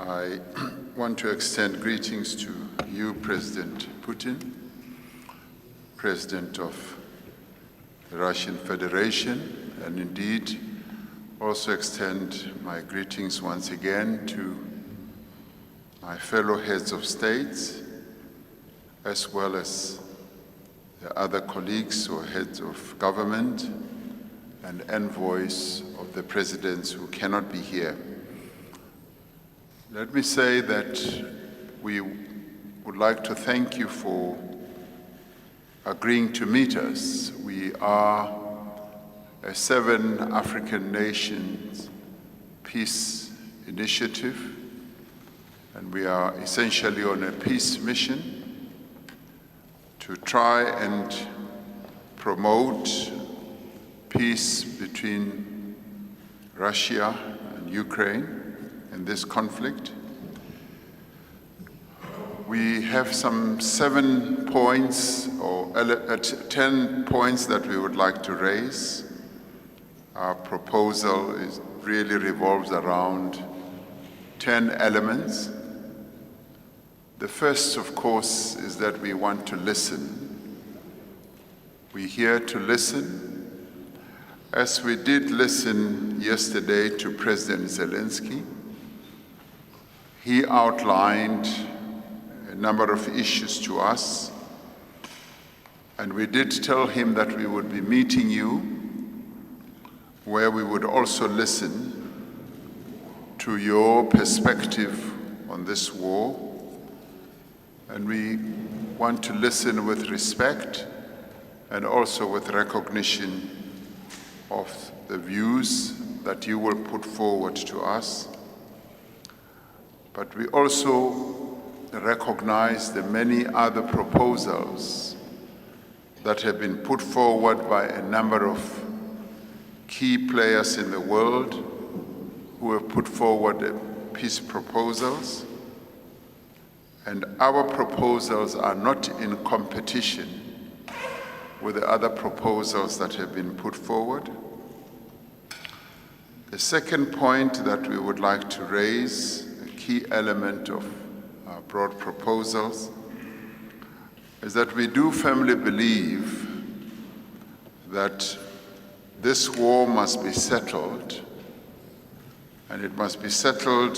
I want to extend greetings to you, President Putin, President of the Russian Federation, and indeed also extend my greetings once again to my fellow heads of states, as well as the other colleagues or heads of government and envoys of the presidents who cannot be here. Let me say that we would like to thank you for agreeing to meet us. We are a 7 African nations peace initiative, and we are essentially on a peace mission to try and promote peace between Russia and Ukraine in this conflict. We have some 7 points or 10 points that we would like to raise. Our proposal really revolves around 10 elements. The first, of course, is that we want to listen. We're here to listen, as we did listen yesterday to President Zelensky. He outlined a number of issues to us, and we did tell him that we would be meeting you, where we would also listen to your perspective on this war, and we want to listen with respect and also with recognition of the views that you will put forward to us. But we also recognize the many other proposals that have been put forward by a number of key players in the world who have put forward peace proposals. And our proposals are not in competition with the other proposals that have been put forward. The second point that we would like to raise, a key element of our broad proposals, is that we do firmly believe that this war must be settled, and it must be settled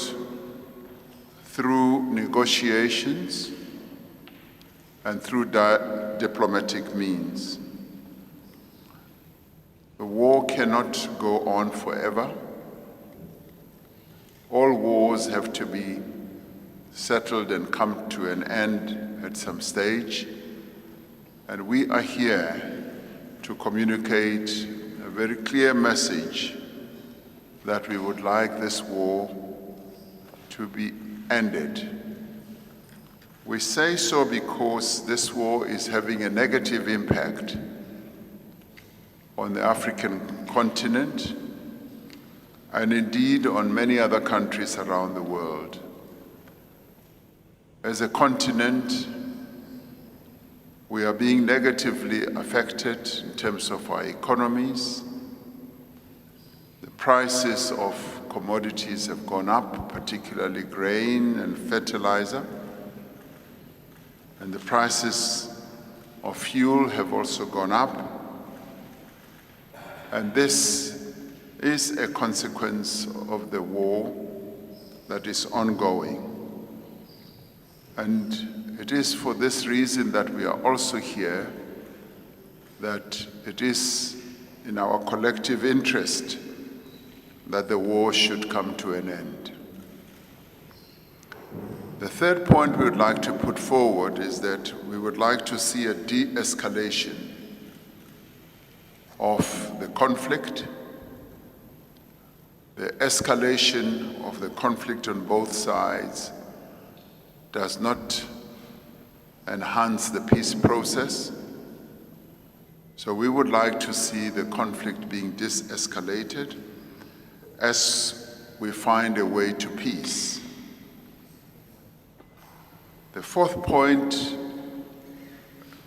through negotiations and through diplomatic means. The war cannot go on forever. All wars have to be settled and come to an end at some stage. And we are here to communicate a very clear message that we would like this war to be ended. We say so because this war is having a negative impact on the African continent and indeed on many other countries around the world. As a continent, we are being negatively affected in terms of our economies. The prices of commodities have gone up, particularly grain and fertilizer. And the prices of fuel have also gone up. And this is a consequence of the war that is ongoing. And it is for this reason that we are also here, that it is in our collective interest that the war should come to an end. The third point we would like to put forward is that we would like to see a de-escalation of the conflict. The escalation of the conflict on both sides does not enhance the peace process. So we would like to see the conflict being de-escalated as we find a way to peace. The fourth point,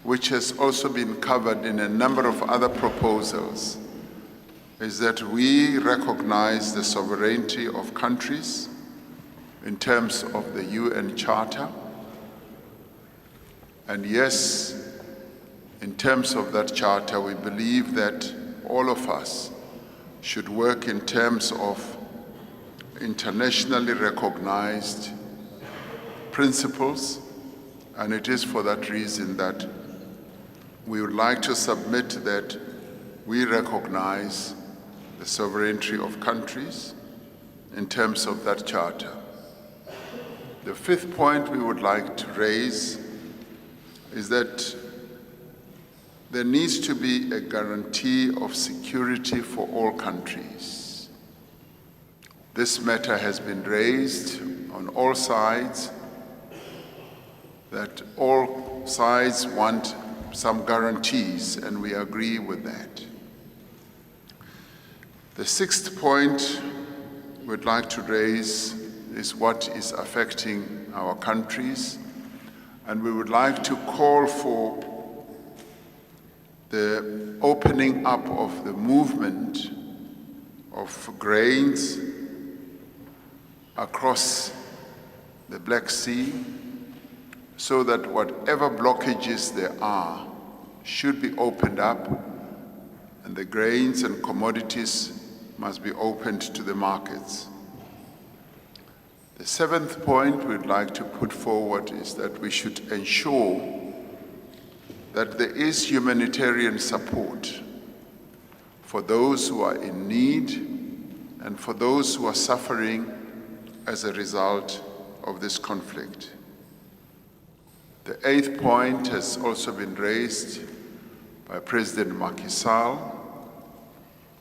which has also been covered in a number of other proposals, is that we recognize the sovereignty of countries in terms of the UN Charter. And yes, in terms of that charter, we believe that all of us should work in terms of internationally recognized principles, and it is for that reason that we would like to submit that we recognize the sovereignty of countries in terms of that charter. The fifth point we would like to raise is that there needs to be a guarantee of security for all countries. This matter has been raised on all sides, that all sides want some guarantees, and we agree with that. The sixth point we'd like to raise is what is affecting our countries, and we would like to call for the opening up of the movement of grains across the Black Sea, so that whatever blockages there are should be opened up, and the grains and commodities must be opened to the markets. The seventh point we'd like to put forward is that we should ensure that there is humanitarian support for those who are in need and for those who are suffering as a result of this conflict. The eighth point has also been raised by President Macky Sall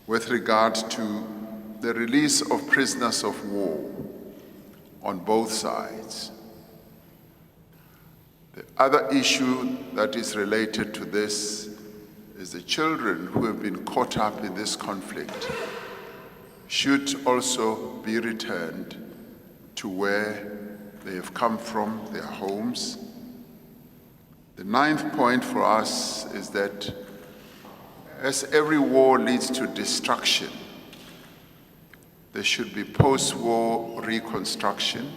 with regard to the release of prisoners of war on both sides. The other issue that is related to this is the children who have been caught up in this conflict should also be returned to where they have come from, their homes. The ninth point for us is that as every war leads to destruction, there should be post-war reconstruction,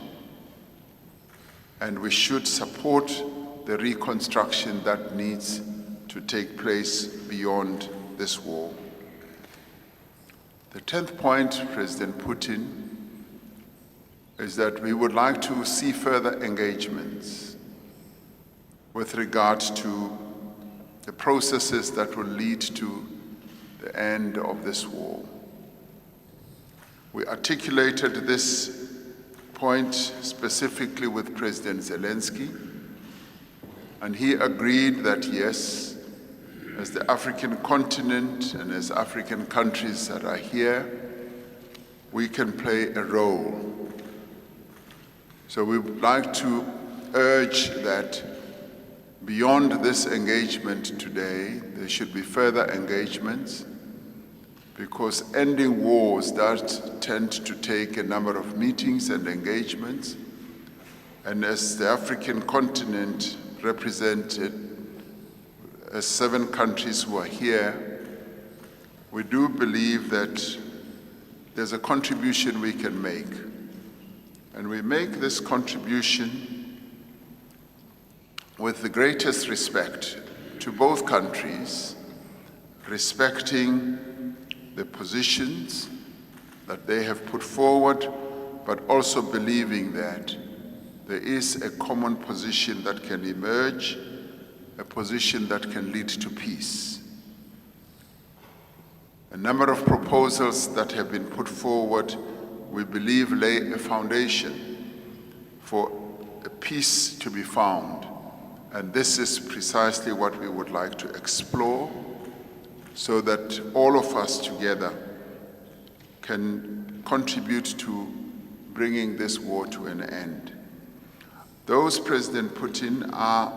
and we should support the reconstruction that needs to take place beyond this war. The 10th point President Putin is that we would like to see further engagements with regard to the processes that will lead to the end of this war. We articulated this point specifically with President Zelensky, and he agreed that yes, as the African continent and as African countries that are here, we can play a role. So we would like to urge that beyond this engagement today, there should be further engagements, because ending wars does tend to take a number of meetings and engagements. And as the African continent represented as 7 countries who are here, we do believe that there's a contribution we can make. And we make this contribution with the greatest respect to both countries, respecting the positions that they have put forward, but also believing that there is a common position that can emerge, a position that can lead to peace. A number of proposals that have been put forward, we believe, lay a foundation for a peace to be found. And this is precisely what we would like to explore, so that all of us together can contribute to bringing this war to an end. Those, President Putin, are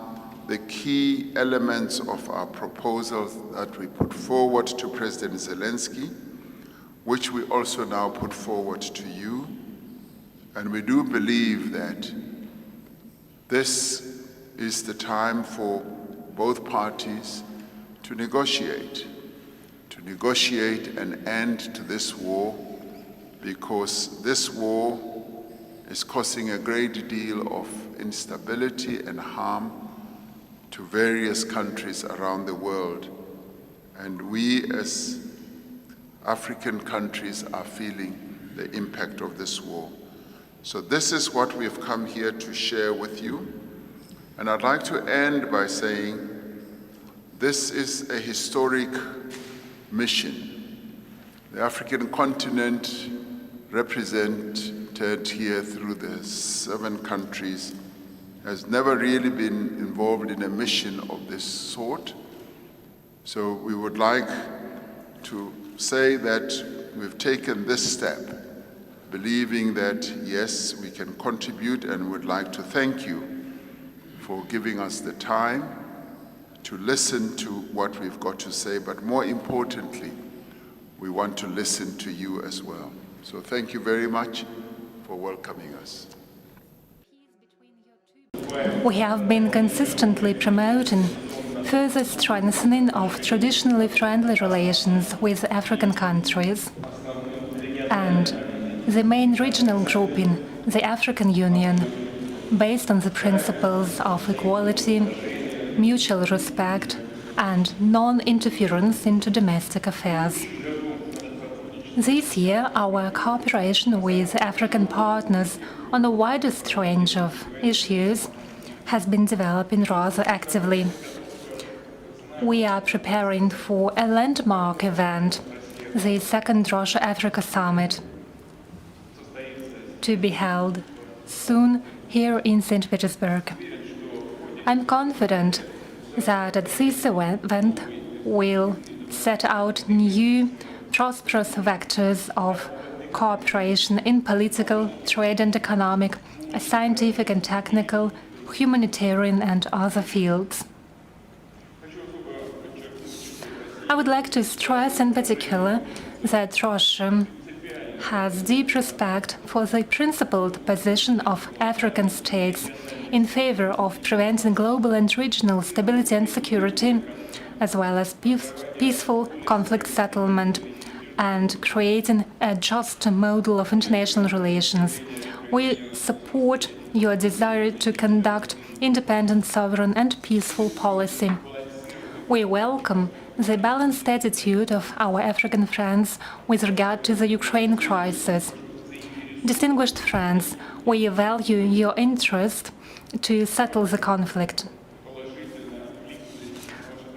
the key elements of our proposals that we put forward to President Zelensky, which we also now put forward to you. And we do believe that this is the time for both parties to negotiate an end to this war, because this war is causing a great deal of instability and harm to various countries around the world. And we as African countries are feeling the impact of this war. So this is what we've come here to share with you. And I'd like to end by saying this is a historic mission. The African continent, represented here through the 7 countries, has never really been involved in a mission of this sort. So we would like to say that we've taken this step, believing that, yes, we can contribute, and would like to thank you for giving us the time to listen to what we've got to say, but more importantly, we want to listen to you as well. So thank you very much for welcoming us. We have been consistently promoting further strengthening of traditionally friendly relations with African countries, and the main regional grouping, the African Union, based on the principles of equality, mutual respect, and non-interference into domestic affairs. This year, our cooperation with African partners on the widest range of issues has been developing rather actively. We are preparing for a landmark event, the second Russia-Africa Summit, to be held soon here in St. Petersburg. I'm confident that this event will set out new, prosperous vectors of cooperation in political, trade and economic, scientific and technical, humanitarian and other fields. I would like to stress in particular that Russia has deep respect for the principled position of African states in favor of preventing global and regional stability and security, as well as peaceful conflict settlement and creating a just model of international relations. We support your desire to conduct independent, sovereign and peaceful policy. We welcome the balanced attitude of our African friends with regard to the Ukraine crisis. Distinguished friends, we value your interest to settle the conflict.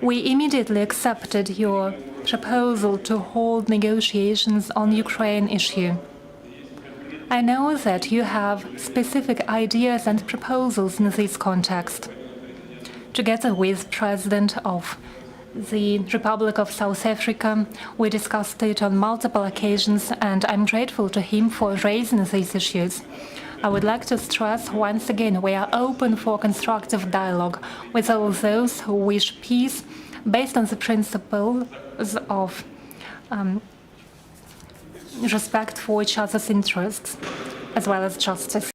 We immediately accepted your proposal to hold negotiations on the Ukraine issue. I know that you have specific ideas and proposals in this context. Together with President of the Republic of South Africa, we discussed it on multiple occasions, and I'm grateful to him for raising these issues. I would like to stress once again we are open for constructive dialogue with all those who wish peace based on the principles of respect for each other's interests, as well as justice.